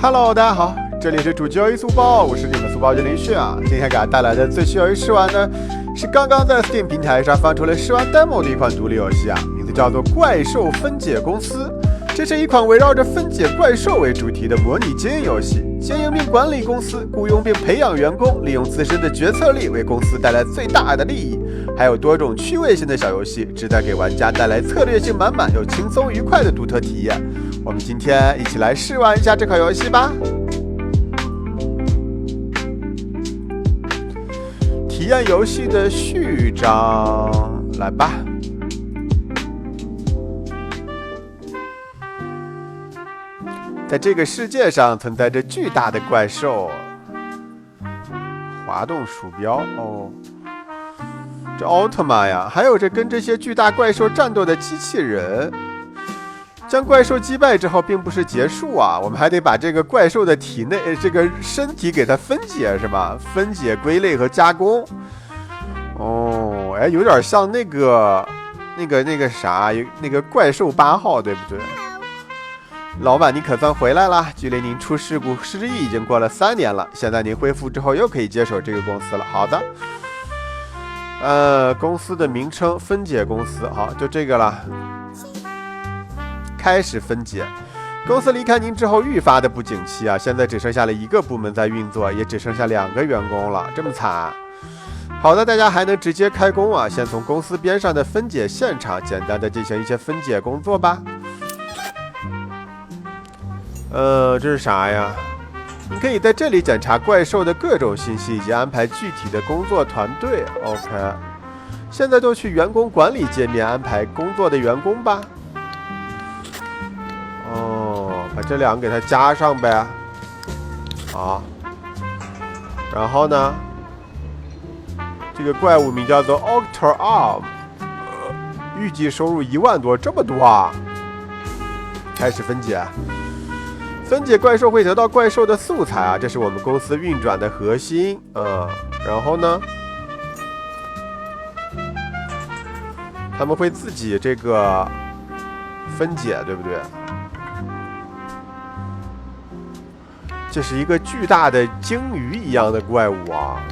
Hello， 大家好，这里是主交易速报，我是你们速报君林旭啊。今天给大家带来的最需要于试玩呢，是刚刚在 Steam 平台上放出了试玩 demo 的一款独立游戏啊，名字叫做《怪兽分解公司》。这是一款围绕着分解怪兽为主题的模拟经营游戏，经营并管理公司，雇佣并培养员工，利用自身的决策力为公司带来最大的利益。还有多种趣味性的小游戏，旨在给玩家带来策略性满满又轻松愉快的独特体验。我们今天一起来试玩一下这款游戏吧。体验游戏的序章，来吧。在这个世界上存在着巨大的怪兽，滑动鼠标哦，这奥特曼呀，还有这跟这些巨大怪兽战斗的机器人。将怪兽击败之后并不是结束啊，我们还得把这个怪兽的体内这个身体给它分解是吧？分解、归类和加工。哦，哎，有点像那个啥，那个怪兽8号，对不对？老板，你可算回来了！距离您出事故失忆已经过了3年了，现在您恢复之后又可以接手这个公司了。好的，公司的名称分解公司，好，就这个了。开始分解。公司离开您之后愈发的不景气啊，现在只剩下了1个部门在运作，也只剩下2个员工了，这么惨。好的，大家还能直接开工啊，先从公司边上的分解现场简单的进行一些分解工作吧。这是啥呀？你可以在这里检查怪兽的各种信息以及安排具体的工作团队。OK， 现在就去员工管理界面安排工作的员工吧。把这2个给它加上呗，好，然后呢，这个怪物名叫做 Octor Arm， 预计收入1万多，这么多啊！开始分解，分解怪兽会得到怪兽的素材啊，这是我们公司运转的核心，然后呢，他们会自己这个分解，对不对？这是一个巨大的鲸鱼一样的怪物啊！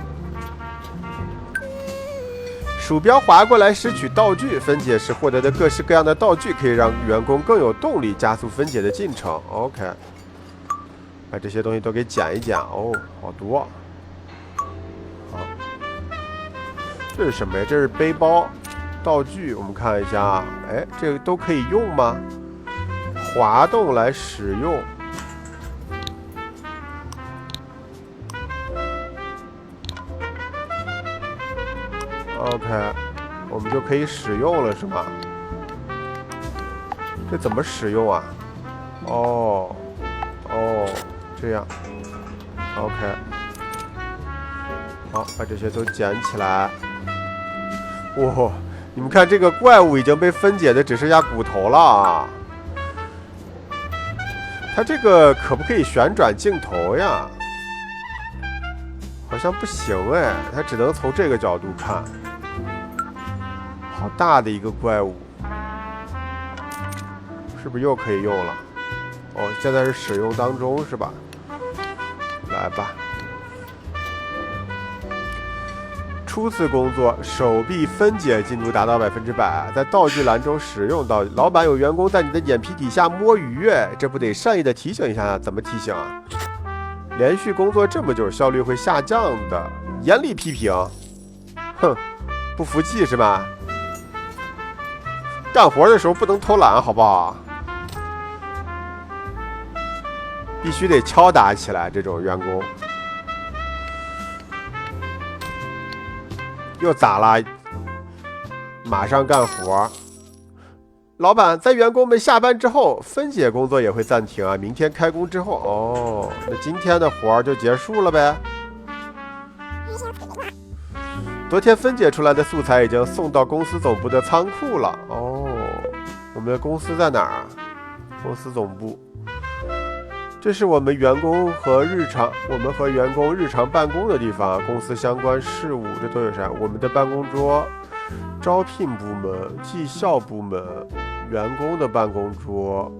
鼠标滑过来拾取道具，分解时获得的各式各样的道具可以让员工更有动力，加速分解的进程。OK， 把这些东西都给捡一捡哦，好多。好，这是什么呀？这是背包道具，我们看一下啊。哎，这个都可以用吗？滑动来使用。OK， 我们就可以使用了是吗？这怎么使用啊？哦，这样 OK， 好，把这些都捡起来。哇，你们看这个怪物已经被分解的只剩下骨头了啊！它这个可不可以旋转镜头呀？好像不行哎，它只能从这个角度看。好大的一个怪物，是不是又可以用了？哦，现在是使用当中是吧？来吧。初次工作，手臂分解进度达到100%，在道具栏中使用道具。老板，有员工在你的眼皮底下摸鱼，这不得善意的提醒一下？怎么提醒啊？连续工作这么久，效率会下降的，严厉批评。哼，不服气是吧？干活的时候不能偷懒，好不好？必须得敲打起来，这种员工。又咋了？马上干活。老板，在员工们下班之后，分解工作也会暂停啊。明天开工之后，哦，那今天的活就结束了呗。昨天分解出来的素材已经送到公司总部的仓库了。哦，我们的公司在哪儿啊？公司总部。这是我们员工和员工日常办公的地方，公司相关事务，这都有啥？我们的办公桌、招聘部门、绩效部门、员工的办公桌，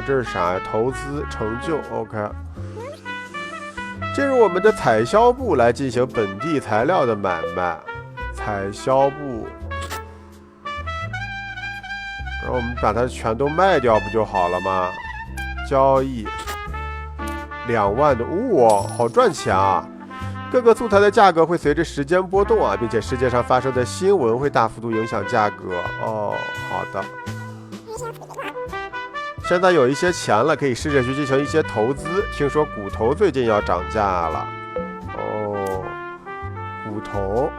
这是啥呀？投资成就 ，OK。进入我们的采销部来进行本地材料的买卖。采销部，然后我们把它全都卖掉不就好了吗？交易2万多，哇，好赚钱啊！各个素材的价格会随着时间波动啊，并且世界上发生的新闻会大幅度影响价格。哦，好的。现在有一些钱了，可以试着去进行一些投资。听说骨头最近要涨价了。哦，骨头。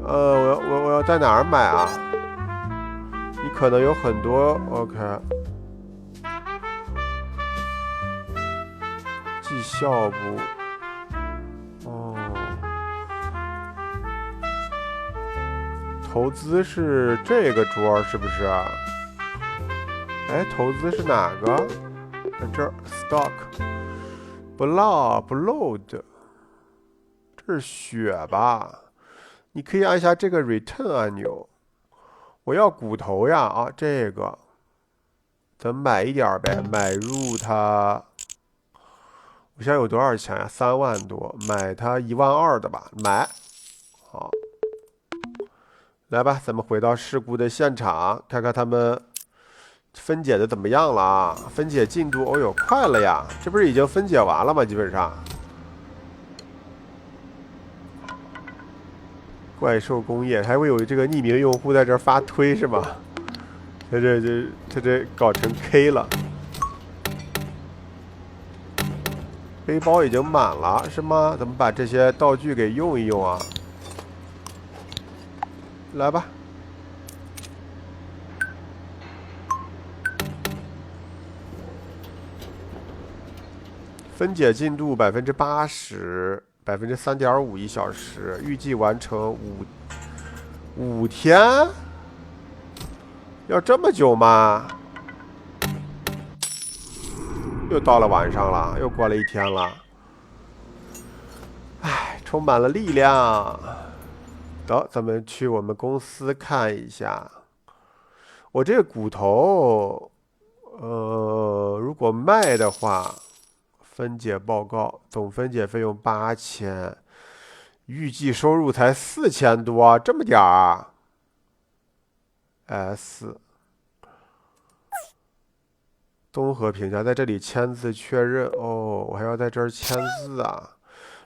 我要在哪儿买啊？你可能有很多 ，OK。绩效部，哦。投资是这个桌是不是？哎，投资是哪个？在这儿 ，stock，blood，这是血吧？你可以按下这个 return 按钮。我要骨头呀！啊，这个，咱买一点呗，买入它。我现在有多少钱呀？3万多，买它1万2的吧，买。好。来吧，咱们回到事故的现场，看看他们分解的怎么样了啊？分解进度，哦呦，快了呀！这不是已经分解完了吗？基本上。怪兽工业还会有这个匿名用户在这发推是吗？他这搞成 K 了。背包已经满了是吗？咱们把这些道具给用一用啊。来吧，分解进度80%，3.5%一小时，预计完成5天，要这么久吗？又到了晚上了，又过了1天了，唉，充满了力量。走，咱们去我们公司看一下。我这个骨头，如果卖的话，分解报告总分解费用8000，预计收入才4000多，这么点儿。S， 综合评价在这里签字确认。哦，我还要在这儿签字啊。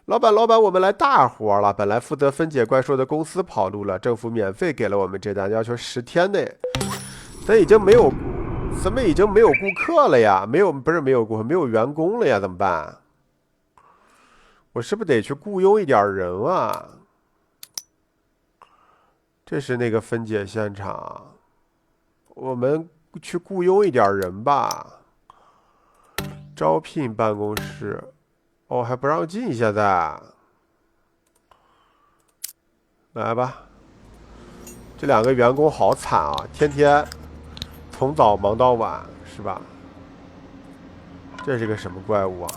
老板，我们来大活了。本来负责分解怪兽的公司跑路了，政府免费给了我们这单，要求10天内。咱们已经没有顾客了呀，没有员工了呀，怎么办？我是不是得去雇佣一点人啊？这是那个分解现场，我们去雇佣一点人吧。招聘办公室。哦，还不让进，现在。来吧，这2个员工好惨啊，天天从早忙到晚，是吧？这是个什么怪物啊？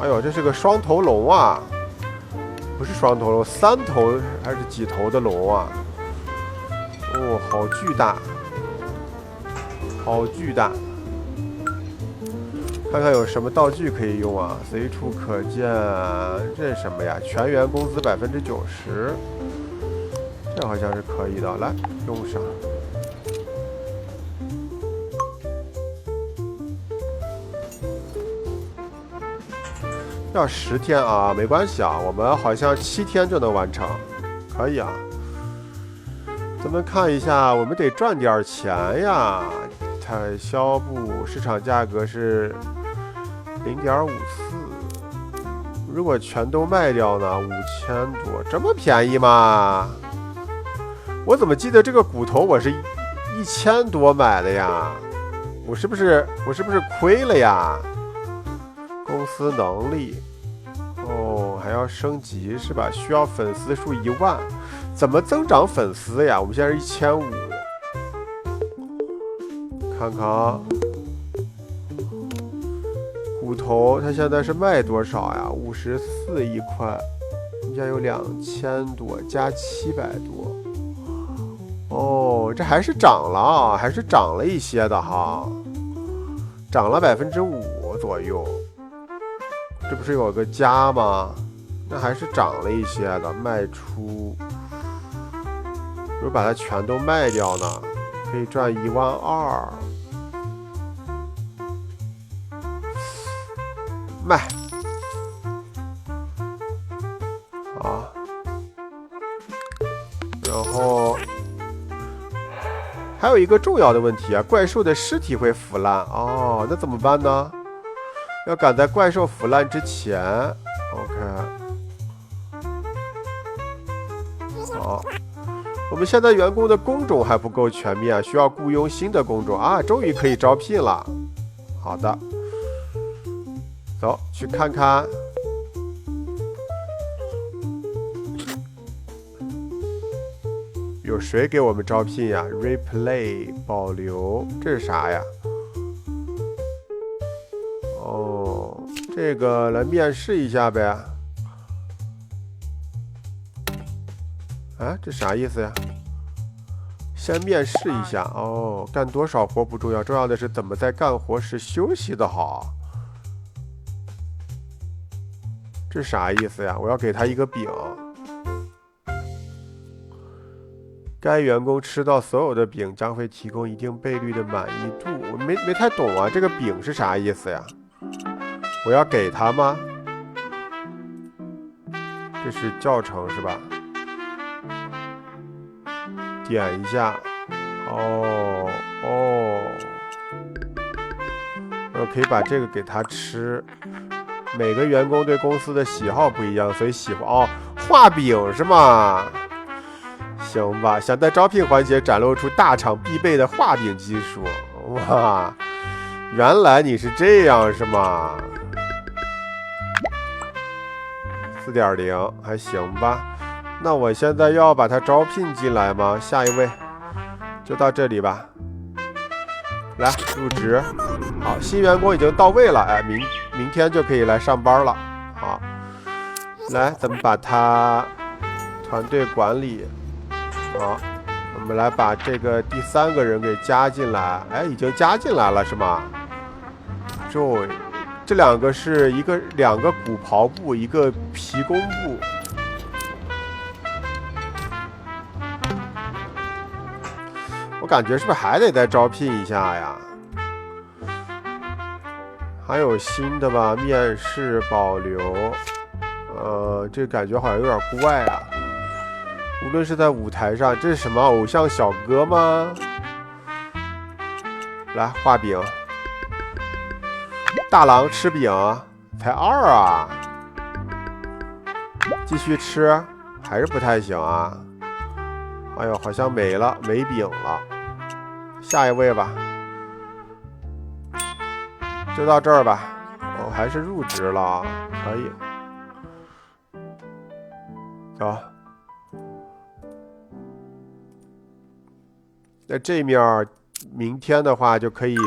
哎呦，这是个双头龙啊！不是双头龙，3头还是几头的龙啊？哦，好巨大，好巨大！看看有什么道具可以用啊？随处可见，这是什么呀？全员工资90%，这好像是可以的。来，用上。要10天啊，没关系啊，我们好像7天就能完成，可以啊。咱们看一下，我们得赚点钱呀。采销部市场价格是0.54，如果全都卖掉呢？5000多，这么便宜吗？我怎么记得这个骨头我是1000多买的呀？我是不是亏了呀？公司能力，哦，还要升级是吧？需要粉丝数1万，怎么增长粉丝呀？我们现在是1500，看看啊。骨头它现在是卖多少呀？54一块，现在有2000多加700多。哦，这还是涨了啊，还是涨了一些的哈，涨了5%左右。这不是有个加吗？那还是涨了一些的。卖出，如果把它全都卖掉呢，可以赚12000。卖。啊，然后还有一个重要的问题啊，怪兽的尸体会腐烂哦，那怎么办呢？要赶在怪兽腐烂之前 ，OK。好，我们现在员工的工种还不够全面，需要雇佣新的工种啊，终于可以招聘了。好的，走去看看。有谁给我们招聘呀 ？Replay 保留，这是啥呀？哦，这个来面试一下呗。啊，这啥意思呀？先面试一下哦，干多少活不重要，重要的是怎么在干活时休息的好。这啥意思呀？我要给他一个饼。该员工吃到所有的饼将会提供一定倍率的满意度。我没太懂啊，这个饼是啥意思呀？我要给他吗？这是教程是吧？点一下。我可以把这个给他吃。每个员工对公司的喜好不一样，所以喜欢画饼是吗？行吧，想在招聘环节展露出大厂必备的画饼技术。哇，原来你是这样是吗？ 4.0 还行吧。那我现在要把他招聘进来吗？下一位，就到这里吧。来入职。好，新员工已经到位了，哎，明天就可以来上班了。好，来，咱们把他团队管理。好，我们来把这个第3个人给加进来。哎，已经加进来了是吗 ？Joy， 这两个是两个鼓刨部，一个皮工部。我感觉是不是还得再招聘一下呀？还有新的吧？面试保留。这感觉好像有点怪啊。无论是在舞台上，这是什么偶像小哥吗？来画饼，大郎吃饼，才2啊！继续吃，还是不太行啊！哎呦，好像没饼了。下一位吧，就到这儿吧。还是入职了，可以。走。那这面明天的话就可以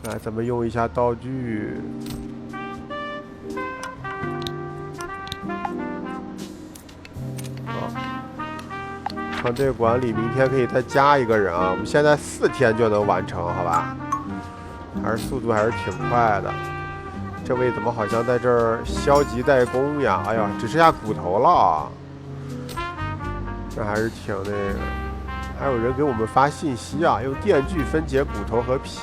来，咱们用一下道具。好，团队管理明天可以再加一个人啊，我们现在4天就能完成，好吧？速度还是挺快的。这位怎么好像在这儿消极怠工呀？哎呀，只剩下骨头了。这还是挺那个，还有人给我们发信息啊，用电锯分解骨头和皮。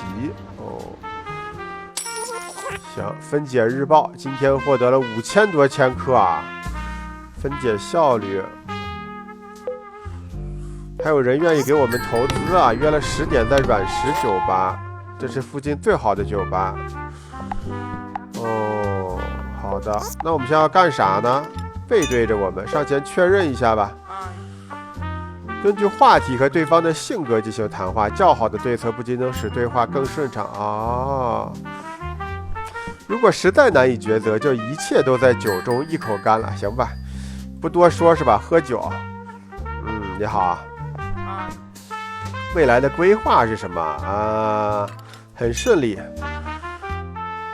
行，分解日报，今天获得了5000多千克啊，分解效率。还有人愿意给我们投资啊，约了10点在软石酒吧，这是附近最好的酒吧。好的，那我们现在要干啥呢？背对着我们，上前确认一下吧。根据话题和对方的性格进行谈话，较好的对策不仅能使对话更顺畅啊。如果实在难以抉择，就一切都在酒中一口干了，行吧？不多说是吧？喝酒。你好啊。未来的规划是什么啊？很顺利，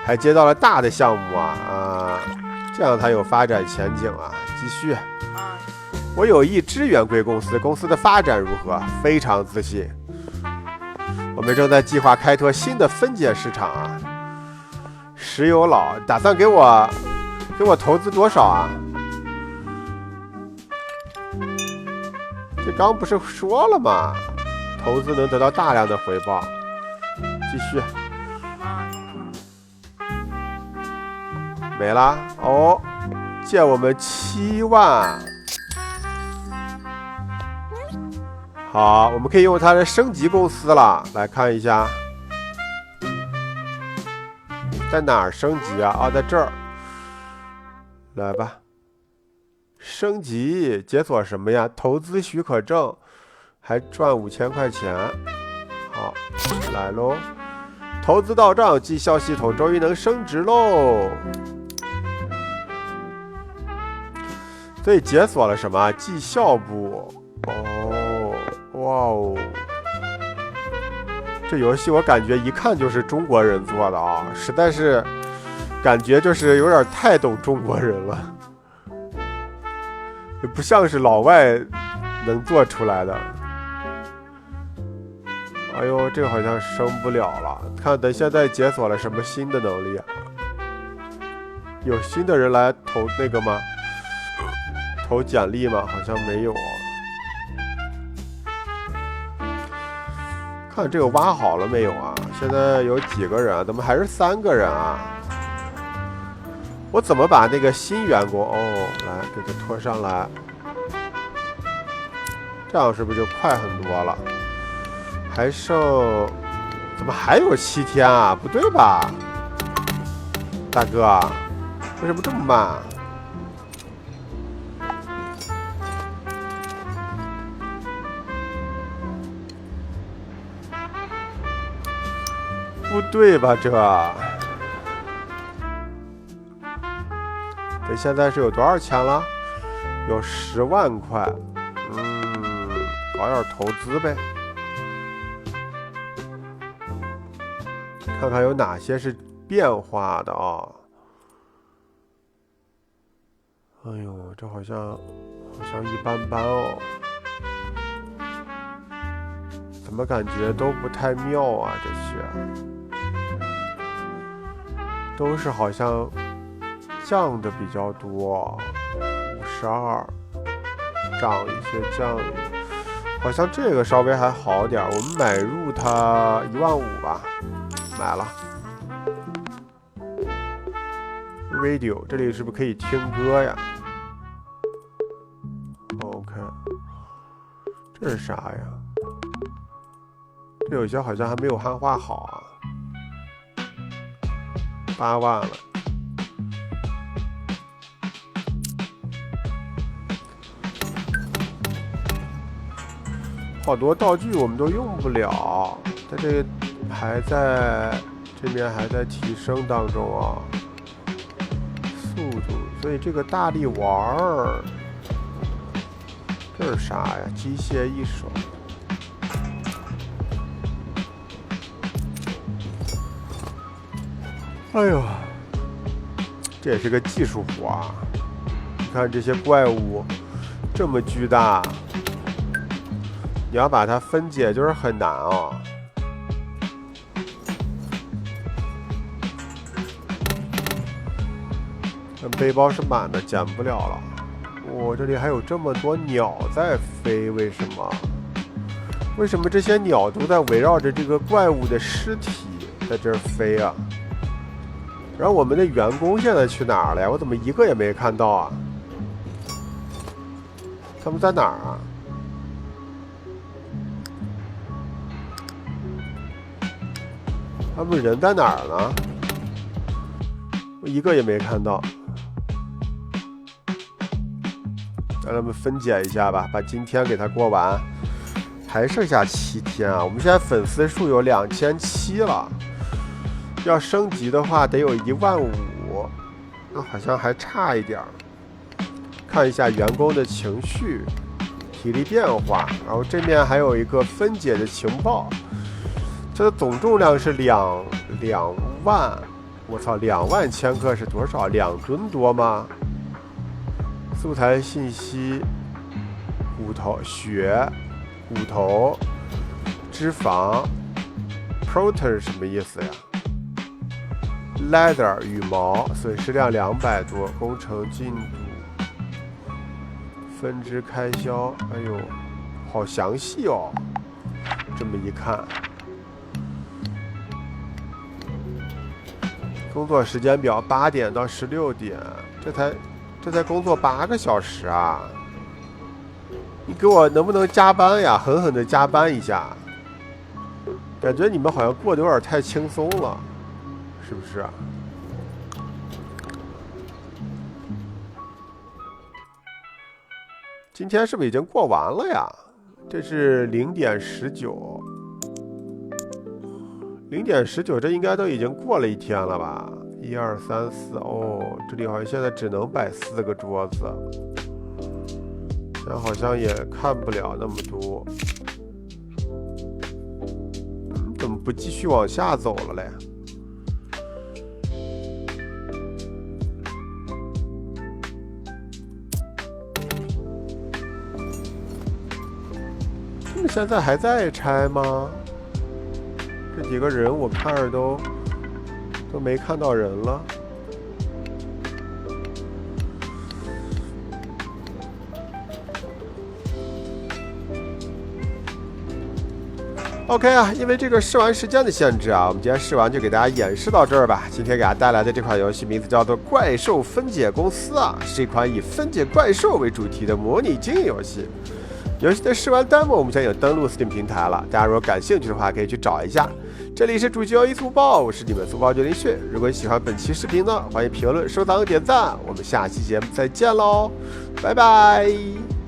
还接到了大的项目啊，这样才有发展前景啊。继续。我有意支援贵公司，公司的发展如何？非常自信。我们正在计划开拓新的分解市场啊。石油佬打算给我投资多少啊？这刚不是说了吗？投资能得到大量的回报。继续。没了哦，借我们7万。好，我们可以用它来升级公司了。来看一下，在哪儿升级啊？啊，在这儿。来吧，升级解锁什么呀？投资许可证，还赚5000块钱。好，来喽！投资到账，绩效系统终于能升值喽。所以解锁了什么？绩效部。哦，哇哦！这游戏我感觉一看就是中国人做的啊，实在是感觉就是有点太懂中国人了，也不像是老外能做出来的。哎呦，这个好像升不了了。看，等现在解锁了什么新的能力啊？有新的人来投那个吗？投简历吗？好像没有。看这个挖好了没有啊？现在有几个人啊？怎么还是3个人啊？我怎么把那个新员工来给他拖上来？这样是不是就快很多了？还剩怎么还有7天啊？不对吧，大哥，为什么这么慢？不对吧这？这现在是有多少钱了？有10万块。搞点投资呗。看看有哪些是变化的啊？哎呦，这好像一般般哦。怎么感觉都不太妙啊？这些都是好像降的比较多，52涨一些，降一些，好像这个稍微还好点。我们买入它15000吧，买了。Radio 这里是不是可以听歌呀 ？OK， 这是啥呀？这有些好像还没有汉化好啊。8万了。好多道具我们都用不了，它这个还在这边还在提升当中啊，速度。所以这个大力丸儿，这是啥呀？机械一手。哎呦，这也是个技术活啊！你看这些怪物这么巨大，你要把它分解就是很难啊。背包是满的，捡不了了。这里还有这么多鸟在飞，为什么？为什么这些鸟都在围绕着这个怪物的尸体在这儿飞啊？然后我们的员工现在去哪儿了呀？我怎么一个也没看到啊？他们在哪儿啊？他们人在哪儿呢？我一个也没看到。让他们分解一下吧，把今天给他过完。还剩下7天啊！我们现在粉丝数有2700了。要升级的话得有15000，那好像还差一点。看一下员工的情绪、体力变化，然后这面还有一个分解的情报。这个总重量是2万，我操，2万千克是多少？2吨多吗？素材信息骨头、血、骨头、脂肪。Protein 什么意思呀 ？Leather 羽毛，损失量200多，工程进度，分支开销，哎呦，好详细哦！这么一看，工作时间表8点到16点，这才工作8个小时啊！你给我能不能加班呀？狠狠的加班一下。感觉你们好像过得有点太轻松了，是不是？今天是不是已经过完了呀？这是0点19，0点19，这应该都已经过了一天了吧？1、2、3、4，哦，这里好像现在只能摆4个桌子，但好像也看不了那么多。怎么不继续往下走了嘞？他们现在还在拆吗？这几个人我看着都没看到人了。OK 啊，因为这个试玩时间的限制啊，我们今天试玩就给大家演示到这儿吧。今天给大家带来的这款游戏名字叫做《怪兽分解公司》啊，是一款以分解怪兽为主题的模拟经营游戏。游戏的试玩 demo 我们现在有登录 Steam 平台了，大家如果感兴趣的话，可以去找一下。这里是主机游戏速报，我是你们速报决定旭。如果你喜欢本期视频呢，欢迎评论、收藏、点赞。我们下期节目再见喽，拜拜。